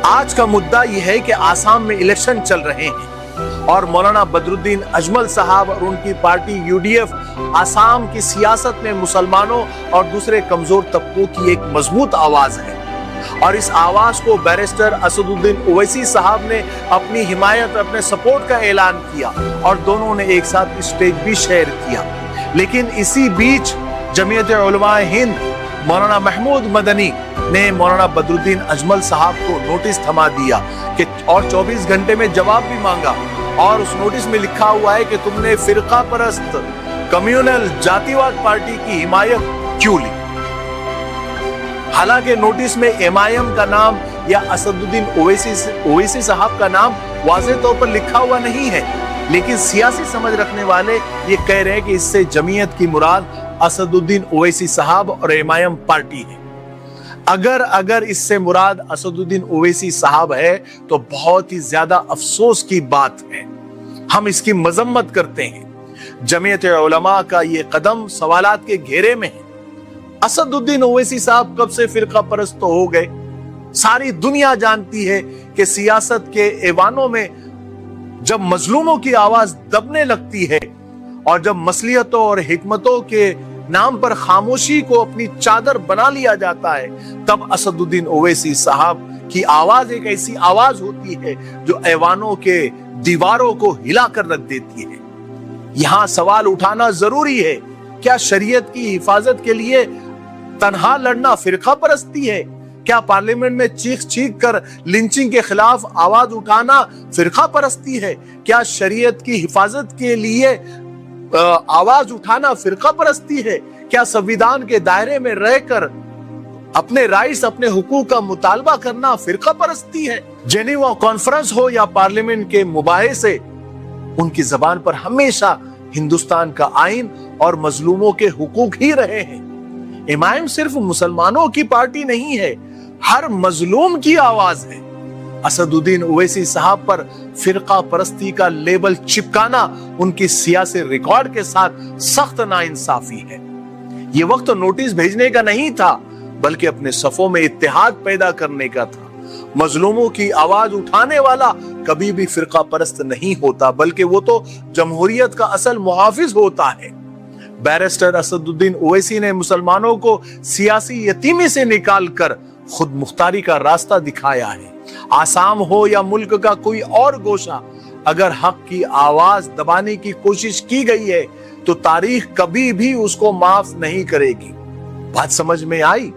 آج کا مدعا یہ ہے کہ آسام میں الیکشن چل رہے ہیں اور مولانا بدرالدین اجمل صاحب اور ان کی پارٹی UDF آسام کی سیاست میں مسلمانوں اور دوسرے کمزور طبقوں کی ایک مضبوط آواز ہے، اور اس آواز کو بیرسٹر اسد الدین اویسی صاحب نے اپنی حمایت، اپنے سپورٹ کا اعلان کیا اور دونوں نے ایک ساتھ اسٹیج بھی شیئر کیا۔ لیکن اسی بیچ جمعیت علماء ہند مولانا محمود مدنی نے مولانا بدرالدین اجمل صاحب کو نوٹس تھما دیا کہ اور 24 گھنٹے میں جواب بھی مانگا، اور اس نوٹس میں لکھا ہوا ہے کہ تم نے فرقہ پرست کمیونل جاتی واد پارٹی کی حمایت کیوں لی؟ حالانکہ نوٹس میں MIM کا نام یا اسد الدین اویسی صاحب کا نام واضح طور پر لکھا ہوا نہیں ہے، لیکن سیاسی سمجھ رکھنے والے یہ کہہ رہے ہیں کہ اس سے جمعیت کی مراد اسد الدین اویسی صاحب اور MIM پارٹی ہے۔ اگر اس سے مراد اسد الدین اویسی صاحب ہے تو بہت ہی زیادہ افسوس کی بات ہے، ہم اس کی مذمت کرتے ہیں۔ جمعیت علماء کا یہ قدم سوالات کے گھیرے میں ہے۔ اسد الدین اویسی صاحب کب سے فرقہ پرست تو ہو گئے؟ ساری دنیا جانتی ہے کہ سیاست کے ایوانوں میں جب مظلوموں کی آواز دبنے لگتی ہے اور جب مصلحتوں اور حکمتوں کے نام پر خاموشی کو اپنی چادر بنا لیا جاتا ہے، تب اسد الدین اویسی صاحب کی آواز ایک ایسی آواز ہوتی ہے جو ایوانوں کے دیواروں کو ہلا کر رکھ دیتی ہے۔ یہاں سوال اٹھانا ضروری ہے، کیا شریعت کی حفاظت کے لیے تنہا لڑنا فرقہ پرستی ہے؟ کیا پارلیمنٹ میں چیخ کر لنچنگ کے خلاف آواز اٹھانا فرقہ پرستی ہے؟ کیا شریعت کی حفاظت کے لیے آواز اٹھانا فرقہ پرستی ہے؟ کیا سنویدھان کے دائرے میں رہ کر اپنے رائٹس، اپنے حقوق کا مطالبہ کرنا فرقہ پرستی ہے؟ جنیوا کانفرنس ہو یا پارلیمنٹ کے مباحثے، ان کی زبان پر ہمیشہ ہندوستان کا آئین اور مظلوموں کے حقوق ہی رہے ہیں۔ MIM صرف مسلمانوں کی پارٹی نہیں ہے، ہر مظلوم کی آواز ہے۔ اسد الدین اویسی صاحب پر فرقہ پرستی کا لیبل چپکانا ان کی سیاسی ریکارڈ کے ساتھ سخت ناانصافی ہے۔ یہ وقت نوٹس بھیجنے کا نہیں تھا، بلکہ اپنے صفوں میں اتحاد پیدا کرنے کا تھا۔ مظلوموں کی آواز اٹھانے والا کبھی بھی فرقہ پرست نہیں ہوتا، بلکہ وہ تو جمہوریت کا اصل محافظ ہوتا ہے۔ بیرسٹر اسد الدین اویسی نے مسلمانوں کو سیاسی یتیمی سے نکال کر خود مختاری کا راستہ دکھایا ہے۔ آسام ہو یا ملک کا کوئی اور گوشہ، اگر حق کی آواز دبانے کی کوشش کی گئی ہے تو تاریخ کبھی بھی اس کو معاف نہیں کرے گی۔ بات سمجھ میں آئی؟